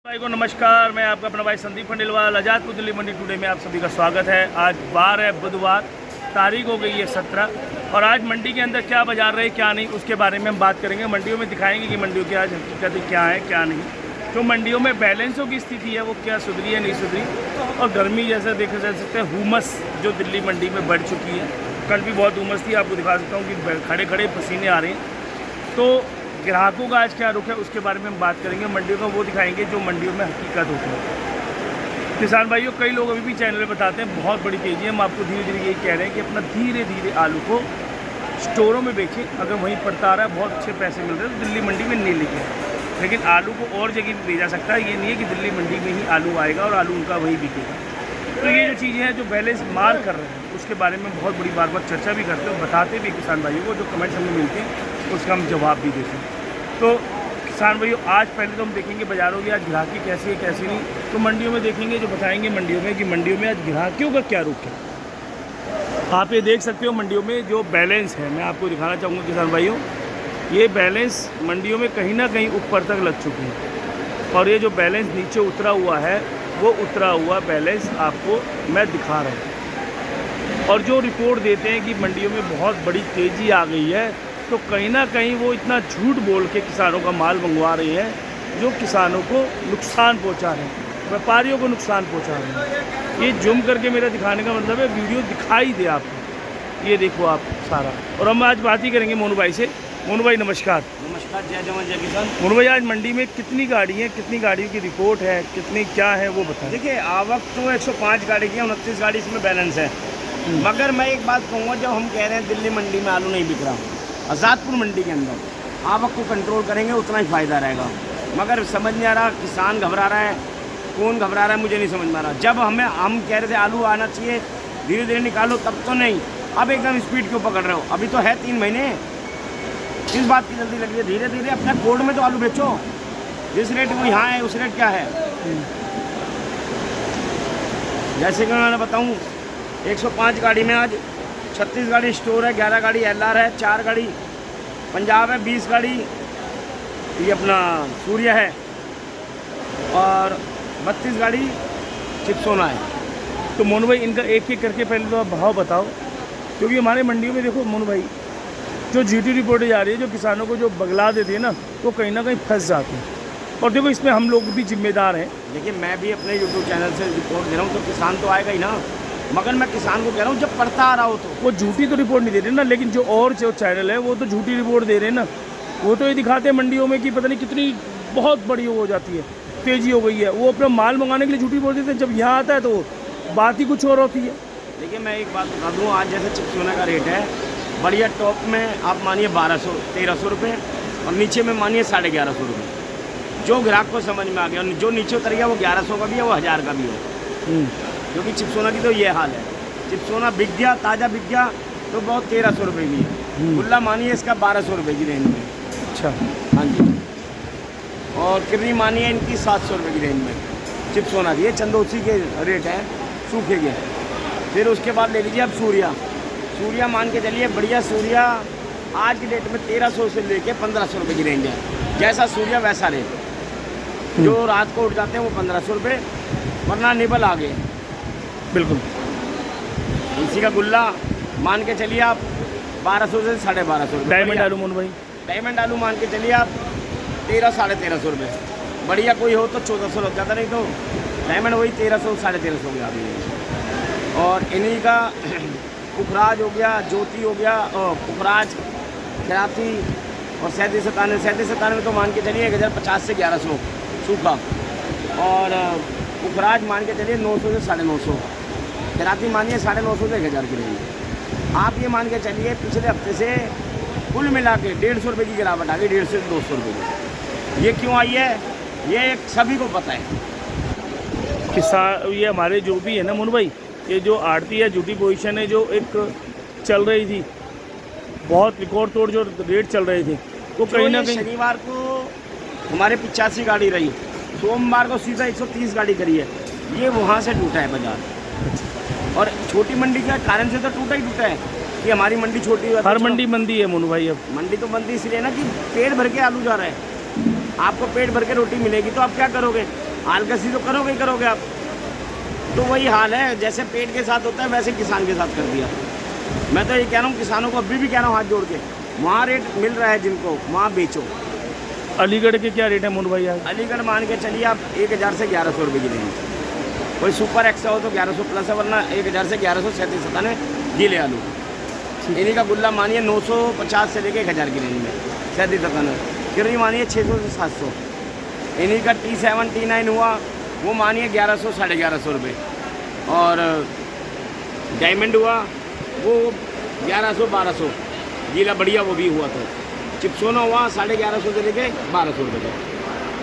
भाई को नमस्कार। मैं आपका अपना भाई संदीप खंडेलवाल आज़ादपुर दिल्ली मंडी टुडे में आप सभी का स्वागत है। आज बार है बुधवार, तारीख हो गई है 17 और आज मंडी के अंदर क्या बाजार रहे क्या नहीं उसके बारे में हम बात करेंगे। मंडियों में दिखाएंगे कि मंडियों की आज हकीकत क्या है क्या नहीं, जो मंडियों में बैलेंसों की स्थिति है वो क्या सुधरी है नहीं सुधरी, और गर्मी जैसा देखे जा सकते हैं हुमस जो दिल्ली मंडी में बढ़ चुकी है। कल भी बहुत हुमस थी, आपको दिखा सकता हूँ कि खड़े खड़े पसीने आ रहे हैं। तो ग्राहकों का आज क्या रुख है उसके बारे में हम बात करेंगे। मंडियों का वो दिखाएंगे जो मंडियों में हकीकत होती है। किसान भाइयों, कई लोग अभी भी चैनल पे बताते हैं बहुत बड़ी तेज़ी है। हम आपको धीरे धीरे यही कह रहे हैं कि अपना धीरे धीरे आलू को स्टोरों में बेचें। अगर वहीं पड़ता आ रहा है, बहुत अच्छे पैसे मिल रहे हैं तो दिल्ली मंडी में नहीं लेके आए, लेकिन आलू को और जगह भी भेजा सकता है। ये नहीं है कि दिल्ली मंडी में ही आलू आएगा और आलू उनका वही बिकेगा। तो ये जो चीज़ें हैं जो बैलेंस मार कर रहे हैं उसके बारे में बहुत बड़ी बार चर्चा भी करते हैं, बताते भी किसान भाइयों को। जो कमेंट्स हमें मिलते हैं उसका हम जवाब भी देते हैं। तो किसान भाइयों, आज पहले तो हम देखेंगे बाज़ारों की आज ग्राहकी कैसी है कैसी नहीं, तो मंडियों में देखेंगे, जो बताएंगे मंडियों में कि मंडियों में आज ग्राहकियों का क्या रुख है। आप ये देख सकते हो मंडियों में जो बैलेंस है, मैं आपको दिखाना चाहूँगा किसान भाइयों, ये बैलेंस मंडियों में कहीं ना कहीं ऊपर तक लग चुकी है और ये जो बैलेंस नीचे उतरा हुआ है वो उतरा हुआ बैलेंस आपको मैं दिखा रहा हूँ। और जो रिपोर्ट देते हैं कि मंडियों में बहुत बड़ी तेज़ी आ गई है, तो कहीं ना कहीं वो इतना झूठ बोल के किसानों का माल मंगवा रहे हैं जो किसानों को नुकसान पहुंचा रहे हैं, व्यापारियों को नुकसान पहुंचा रहे हैं। ये जूम करके मेरा दिखाने का मतलब है वीडियो दिखाई दे आपको, ये देखो आप सारा। और हम आज बात ही करेंगे मोनू भाई से। मोनू भाई नमस्कार। नमस्कार, जय जवान जय किसान। मोनू भाई, आज मंडी में कितनी गाड़ी है, कितनी गाड़ियों की रिपोर्ट है, कितनी क्या है वो बताएं। देखिए, आवक तो 105 गाड़ी की है, 29 गाड़ी इसमें बैलेंस है। मगर मैं एक बात कहूँगा, जब हम कह रहे हैं दिल्ली मंडी में आलू नहीं बिक रहा, आज़ादपुर मंडी के अंदर आवक को कंट्रोल करेंगे उतना ही फ़ायदा रहेगा। मगर समझ नहीं आ रहा, किसान घबरा रहा है, कौन घबरा रहा है मुझे नहीं समझ में आ रहा। जब हम कह रहे थे आलू आना चाहिए, धीरे धीरे निकालो, तब तो नहीं, अब एकदम स्पीड क्यों पकड़ रहे हो। अभी तो है 3 महीने, इस बात की जल्दी लग रही है। धीरे धीरे अपने कोड में तो आलू बेचो, जिस रेट वो यहाँ है उस रेट क्या है। जैसे कि मैं बताऊँ, 105 गाड़ी में आज 36 गाड़ी स्टोर है, 11 गाड़ी LR है, 4 गाड़ी पंजाब है, 20 गाड़ी ये अपना सूर्य है और 32 गाड़ी चिप्सोना है। तो मोनू भाई, इनका एक एक करके पहले तो आप भाव बताओ, क्योंकि हमारे मंडियों में देखो मोनू भाई, जो GT रिपोर्टें जा रही है, जो किसानों को जो बगला देती है ना, वो कहीं ना कहीं फंस जाते हैं। और देखो, इसमें हम लोग भी जिम्मेदार हैं। देखिए, मैं भी अपने YouTube चैनल से रिपोर्ट दे रहा हूँ, तो किसान तो आएगा ही ना। मगर मैं किसान को कह रहा हूँ, जब पड़ता आ रहा हो तो वो झूठी तो रिपोर्ट नहीं दे रहे ना, लेकिन जो और जो चैनल है वो तो झूठी रिपोर्ट दे रहे हैं ना। वो तो ये दिखाते हैं मंडियों में कि पता नहीं कितनी बहुत बड़ी हो जाती है, तेज़ी हो गई है। वो अपना माल मंगाने के लिए झूठी बोल देते हैं, जब यहाँ आता है तो बात ही कुछ और होती है। देखिए, मैं एक बात बता दूँ, आज जैसे चिप्सोना का रेट है बढ़िया, टॉप में आप मानिए 1200-1300 रुपये और नीचे में मानिए 1150 रुपये। जो ग्राहक को समझ में आ गया, जो नीचे उतर गया वो 1100 का भी है, वो 1000 का भी है। क्योंकि चिप्सोना की तो ये हाल है, चिप्सोना बिक गया, ताज़ा बिक गया तो बहुत 1300 रुपये की है। गुल्ला मानिए इसका 1200 रुपये की रेंज में। अच्छा, हाँ जी। और किर्री मानिए इनकी 700 रुपये की रेंज में चिप्सोना की। ये चंदोसी के रेट हैं, सूखे के। फिर उसके बाद ले लीजिए आप सूर्या मान के चलिए, बढ़िया सूर्या आज की डेट में 1300 से लेके 1500 रुपये की रेंज है। जैसा सूर्या वैसा रेट। जो रात को उठ जाते हैं वो 1500 रुपये, वरना निबल आ गए। बिल्कुल। इसी का गुल्ला मान के चलिए आप 1200 से 1250 रुपये। डायमंड आलू मोनू भाई, डायमंड आलू मान के चलिए आप 1300-1350 रुपये। बढ़िया कोई हो तो 1400 लग जाता, नहीं तो डायमंड वही 1300-1350 हो गया। और इन्हीं का पुखराज हो गया, ज्योति हो गया, पुखराज, खराती और 3797 तो मान के चलिए 1050 से 1100 सूखा। और पुखराज मान के चलिए 900 से 950, खराती मानिए 950 से 1000 की रहेगी। आप ये मान के चलिए पिछले हफ्ते से कुल मिला के 150 रुपये की गिरावट आ गई, 150 से 200 रुपये की। ये क्यों आई है, ये सभी को पता है। किसान ये हमारे जो भी है ना मोनू भाई, ये जो आड़ती है झूठी पोजीशन है, जो एक चल रही थी, बहुत रिकॉर्ड तोड़ जो रेट चल रहे थे, वो कहीं ना कहीं शनिवार को हमारे 85 गाड़ी रही, सोमवार को सीधा 130 गाड़ी करी है। ये वहाँ से टूटा है बाजार। और छोटी मंडी के कारण से तो टूटा ही टूटा है कि हमारी मंडी छोटी है। हर मंडी मंदी है मोनू भाई। अब मंडी तो मंदी इसलिए ना कि पेट भर के आलू जा रहा है। आपको पेट भर के रोटी मिलेगी तो आप क्या करोगे, आलकसी तो करोगे ही करोगे आप। तो वही हाल है, जैसे पेट के साथ होता है वैसे किसान के साथ कर दिया। मैं तो ये कह रहा हूँ किसानों को अभी भी कह रहा हूँ हाथ जोड़ के, वहाँ रेट मिल रहा है जिनको, वहाँ बेचो। अलीगढ़ के क्या रेट है मोनू भाई आज? अलीगढ़ मान के चलिए आप 1000 से 1100 रुपये की रेंज। कोई सुपर एक्स्ट्रा हो तो 1100 प्लस है, वरना 1000 से 1100 37 गीले आलू। इन्हीं का गुल्ला मानिए 950 से लेके 1000 की रेंज में 37। किर्री मानिए 600 से 700। इन्हीं का T7 T9 हुआ वो मानिए 1100 1150 रुपये। और डायमंड हुआ वो 1100 1200 गीला बढ़िया वो भी हुआ। तो चिप्सोना हुआ 1150 से लेके 1200 रुपये का।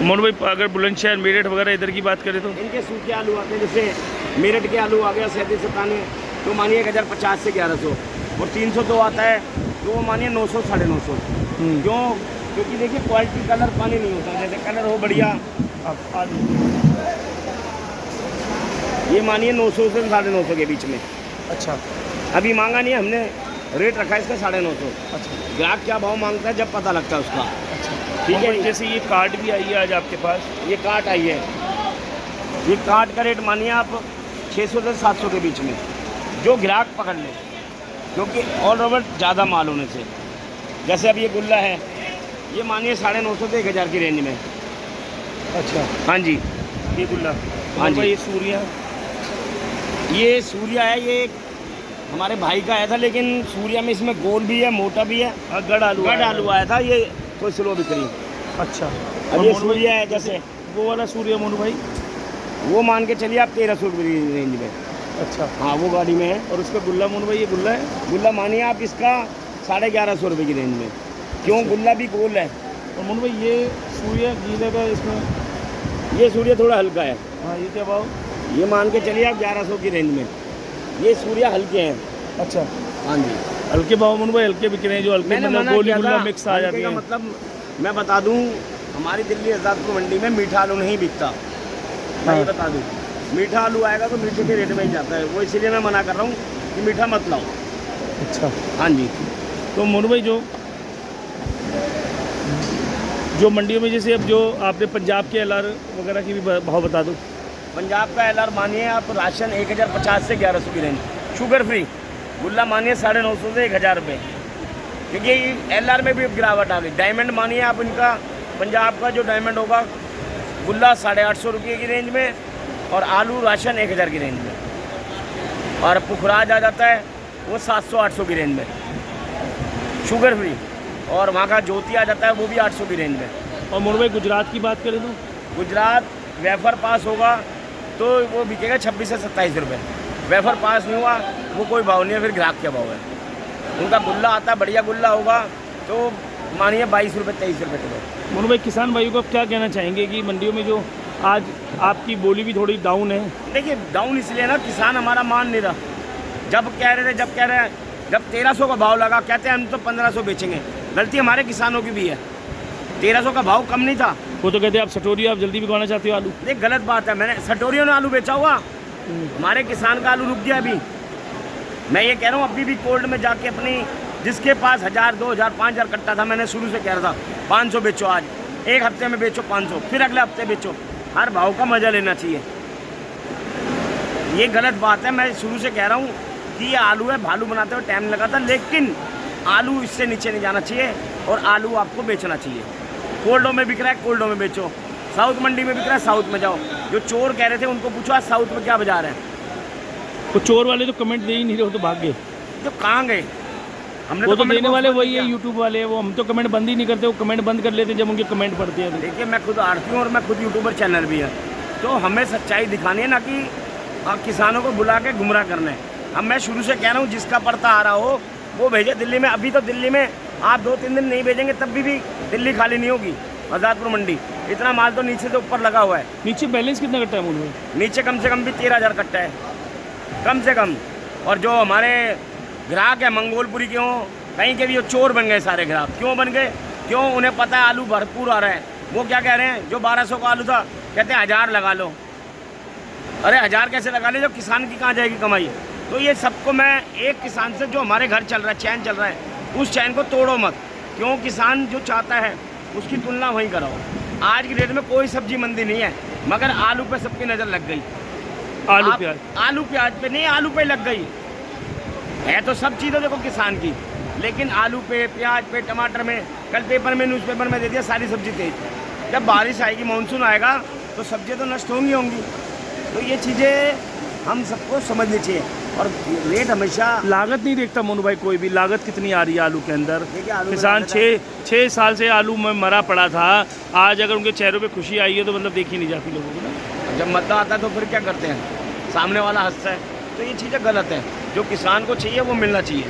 मोनू भाई अगर बुलंदशहर मेरठ वगैरह इधर की बात करें तो इनके सूखे आलू आते हैं, जैसे मेरठ के आलू आ गया 37 तो मानिए 1050 से 1100। और 302 आता है तो वो मानिए 900 950। क्यों? क्योंकि देखिए क्वालिटी कलर पानी नहीं होता, जैसे कलर हो बढ़िया आलू ये मानिए 900 से 950 के बीच में। अच्छा, अभी मांगा नहीं है हमने, रेट रखा है इसका 950। अच्छा, ग्राहक क्या भाव मांगता है जब पता लगता है उसका। अच्छा ठीक है। जैसे ये कार्ड भी आई है आज आपके पास, ये काट आई है, ये काट का रेट मानिए आप 600 से 700 के बीच में, जो ग्राहक पकड़ ले, क्योंकि ऑल ओवर ज़्यादा माल होने से। जैसे अब ये गुल्ला है ये मानिए 950 से 1000 की रेंज में। अच्छा हाँ जी, ये गुल्ला। हाँ जी। ये सूर्या, ये सूर्या है, ये हमारे भाई का आया था, लेकिन सूर्या में इसमें गोल भी है मोटा भी है। गढ़ आलू आया था, ये कोई स्लो बिक्री। अच्छा, अब ये सूर्या है, जैसे वो वाला सूर्या मोनू भाई वो मान के चलिए आप 1300 रुपये की रेंज में। अच्छा, हाँ वो गाड़ी में है। और उसका गुल्ला मोनू भाई, ये गुल्ला है, गुल्ला मानिए आप इसका 1150 रुपये की रेंज में। क्यों? गुल्ला भी गोल है। और मोनू भाई ये सूर्या गीले का इसमें, ये सूर्या थोड़ा हल्का है। हाँ ये क्या भाव? ये मान के चलिए आप 1100 की रेंज में। ये सूर्या हल्के हैं। अच्छा, हाँ जी, हल्के भाव मोनू भाई, हल्के बिक रहे हैं, जो हल्के मैंने मतलब मना गोली किया गुल्ला था। मिक्स आ हल्के जाती का है। मतलब मैं बता दूं, हमारी दिल्ली आज़ादपुर मंडी में मीठा आलू नहीं बिकता। मैं ये बता दूं, मीठा आलू आएगा तो मीठे के रेट में ही जाता है, वो इसीलिए मैं मना कर रहा हूँ कि मीठा मत लाओ। अच्छा, हाँ जी। तो मोनू भाई जो मंडियों में जैसे अब जो आपने पंजाब के LR वगैरह की भी भाव बता दो। पंजाब का LR मानिए आप राशन 1050 से 1100 की रेंज, शुगर फ्री। गुल्ला मानिए 950 से 1000 रुपये, क्योंकि LR में भी गिरावट आ गई। डायमंड मानिए आप इनका पंजाब का जो डायमंड होगा गुल्ला 850 रुपये की रेंज में, और आलू राशन 1000 की रेंज में। और पुखराज आ जाता है वो 700-800 की रेंज में, शुगर फ्री। और वहाँ का ज्योति आ जाता है वो भी 800 की रेंज में। और मोनू भाई गुजरात की बात करें तो गुजरात वेफर पास होगा तो वो बिकेगा 26 से 27 रुपये। वेफर पास नहीं हुआ वो कोई भाव नहीं है, फिर ग्राहक क्या भाव है। उनका गुल्ला आता है, बढ़िया गुल्ला होगा तो मानिए 22 रुपये 23 रुपये किलो। मोनू भाई किसान भाइयों को आप क्या कहना चाहेंगे कि मंडियों में जो आज आपकी बोली भी थोड़ी डाउन है? देखिए डाउन इसलिए ना, किसान हमारा मान नहीं रहा। जब कह रहे थे जब 1300 का भाव लगा, कहते हैं हम तो 1500 बेचेंगे। गलती हमारे किसानों की भी है, 1300 का भाव कम नहीं था। वो तो कहते हैं आप सटोरी आप जल्दी बिकवाना चाहते हो आलू। देख गलत बात है, मैंने सटोरियों ने आलू बेचा हुआ, हमारे किसान का आलू रुक गया। अभी मैं ये कह रहा हूँ अभी भी कोल्ड में जाके अपनी, जिसके पास 1000 2000 5000 कट्टा था, मैंने शुरू से कह रहा था 500 बेचो, आज एक हफ्ते में बेचो 500, फिर अगले हफ्ते बेचो। हर भाव का मजा लेना चाहिए, ये गलत बात है। मैं शुरू से कह रहा हूँ कि ये आलू है, भालू बनाते हुए टाइम लगा था, लेकिन आलू इससे नीचे नहीं जाना चाहिए और आलू आपको बेचना चाहिए। कोल्डों में बिक रहा है, कोल्डों में बेचो। साउथ मंडी में बिक रहा है, साउथ में जाओ। जो चोर कह रहे थे उनको पूछो आज साउथ में क्या बाजार है। तो चोर वाले तो कमेंट दे ही नहीं रहे, हो तो भाग गए। जो कहाँ गए? हमने वो तो देने वाले बंद वही है, किया। यूट्यूब वाले। वो हम तो कमेंट बंद ही नहीं करते, वो कमेंट बंद कर लेते जब उनके कमेंट पढ़ते हैं। देखिए मैं खुद आढ़ती हूँ और मैं खुद यूट्यूबर चैनल भी है, तो हमें सच्चाई दिखानी है, ना कि किसानों को बुला के गुमराह करना है। अब मैं शुरू से कह रहा हूँ जिसका पड़ता आ रहा हो वो भेजे दिल्ली में। अभी तो दिल्ली में आप 2-3 दिन नहीं भेजेंगे तब भी दिल्ली खाली नहीं होगी। आज़ादपुर मंडी इतना माल तो नीचे से ऊपर लगा हुआ है। नीचे बैलेंस कितना कट्टा है मुझे? नीचे कम से कम भी 13,000 कट्टा है, कम से कम। और जो हमारे ग्राहक है मंगोलपुरी के हों, कहीं के भी वो चोर बन गए सारे ग्राहक। क्यों बन गए? क्यों? उन्हें पता है आलू भरपूर आ रहा है। वो क्या कह रहे हैं, जो 1200 का आलू था कहते हैं 1000 लगा लो। अरे 1000 कैसे लगा ले, जो किसान की कहाँ जाएगी कमाई? तो ये सबको मैं एक किसान से, जो हमारे घर चल रहा है, चैन चल रहा है, उस चैन को तोड़ो मत। क्यों? किसान जो चाहता है उसकी तुलना वहीं कराओ। आज की डेट में कोई सब्जी मंदी नहीं है, मगर आलू पे सबकी नज़र लग गई। आलू आप- प्याज आलू प्याज पे नहीं, आलू पे लग गई। है तो सब चीज़ें देखो किसान की, लेकिन आलू पे, प्याज पे, टमाटर में, कल पेपर में, न्यूज़पेपर में दे दिया सारी सब्जी तेज। जब बारिश आएगी, मानसून आएगा तो सब्जियां तो नष्ट होंगी। तो ये चीज़ें हम सबको समझनी चाहिए। और रेट हमेशा लागत नहीं देखता मोनू भाई कोई भी, लागत कितनी आ रही है आलू के अंदर। देखिए, आलू में किसान लागत है। छः साल से आलू में मरा पड़ा था, आज अगर उनके चेहरों पे खुशी आई है तो मतलब देखी नहीं जाती लोगों को ना। जब मद्दा आता है तो फिर क्या करते हैं, सामने वाला हंसता है। तो ये चीज़ें गलत है, जो किसान को चाहिए वो मिलना चाहिए।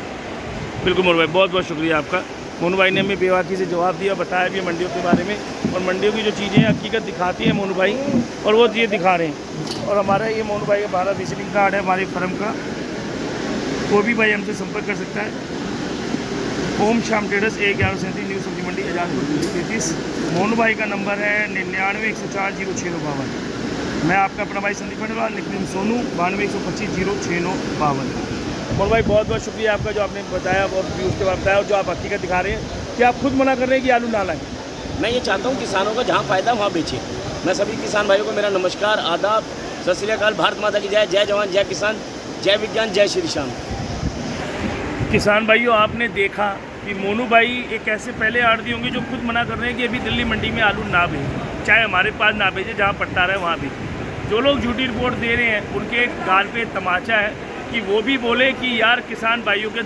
बिल्कुल मोनू भाई, बहुत बहुत शुक्रिया आपका। मोनू भाई ने हमें बेबाकी से जवाब दिया, बताया भी मंडियों के बारे में, और मंडियों की जो चीज़ें हकीकत दिखाती है मोनू भाई, और वो ये दिखा रहे हैं। और हमारा ये मोनू भाई का भारत विजिटिंग कार्ड है हमारी फर्म का, कोई भी भाई हमसे संपर्क कर सकता है। ओम शाम ट्रेडर्स, 1137 न्यू सब्जी मंडी, आजादपुर दिल्ली 33। मोनू भाई का नंबर है 99 मैं आपका अपना भाई संदीप खंडेलवाल, निकनेम सोनू, 92 मोनू भाई बहुत बहुत शुक्रिया आपका, जो आपने बताया और भी उसके बाद बताया, और जो आप हकीकत दिखा रहे हैं कि आप खुद मना कर रहे हैं कि आलू ना लाएं। मैं ये चाहता हूँ किसानों का जहाँ फ़ायदा वहाँ बेचें। मैं सभी किसान भाइयों को मेरा नमस्कार, आदाब, सत श्री अकाल, भारत माता की जय, जय जवान, जय किसान, जय विज्ञान, जय श्री श्याम। किसान भाइयों, आपने देखा कि मोनू भाई एक ऐसे पहले आड़ती होंगे जो खुद मना कर रहे हैं कि अभी दिल्ली मंडी में आलू ना भेजें, चाहे हमारे पास ना भेजें, जहाँ पट्टा रहे वहाँ भेजें। जो लोग झूठी रिपोर्ट दे रहे हैं उनके गाल पे तमाचा है कि वो भी बोले कि यार किसान भाइयों के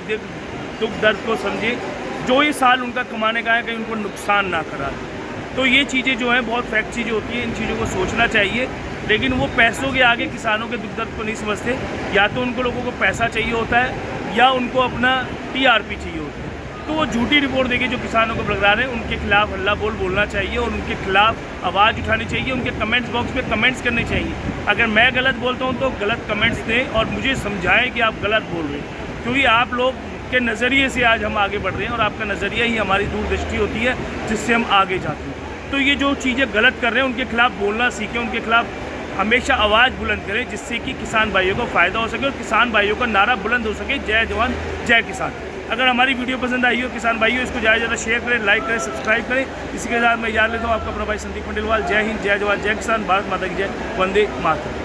दुख दर्द को समझे, जो ये साल उनका कमाने का है कहीं उनको नुकसान ना करा दे। तो ये चीज़ें जो हैं बहुत फैक्ट चीज़ें होती हैं, इन चीज़ों को सोचना चाहिए। लेकिन वो पैसों के आगे किसानों के दुख दर्द को नहीं समझते। या तो उनको लोगों को पैसा चाहिए होता है या उनको अपना टीआरपी चाहिए होता है। तो वो झूठी रिपोर्ट देके जो किसानों को भड़का रहे हैं उनके खिलाफ हल्ला बोल बोलना चाहिए और उनके खिलाफ आवाज़ उठानी चाहिए। उनके कमेंट्स बॉक्स में कमेंट्स करने चाहिए। अगर मैं गलत बोलता हूँ तो गलत कमेंट्स दें और मुझे समझाएं कि आप गलत बोल रहे हैं, क्योंकि आप लोग के नज़रिए से आज हम आगे बढ़ रहे हैं और आपका नज़रिया ही हमारी दूरदृष्टि होती है जिससे हम आगे जाते हैं। तो ये जो चीज़ें गलत कर रहे हैं उनके खिलाफ बोलना सीखें, उनके खिलाफ हमेशा आवाज़ बुलंद करें, जिससे कि किसान भाइयों को फ़ायदा हो सके और किसान भाइयों का नारा बुलंद हो सके, जय जवान जय किसान। अगर हमारी वीडियो पसंद आई हो किसान भाइयों, इसको ज़्यादा से ज़्यादा शेयर करें, लाइक करें, सब्सक्राइब करें। इसी के साथ मैं याद लेता हूँ आपका अपना भाई संदीप खंडेलवाल। जय हिंद, जय जवान, जय किसान, भारत माता की जय, वंदे मातरम।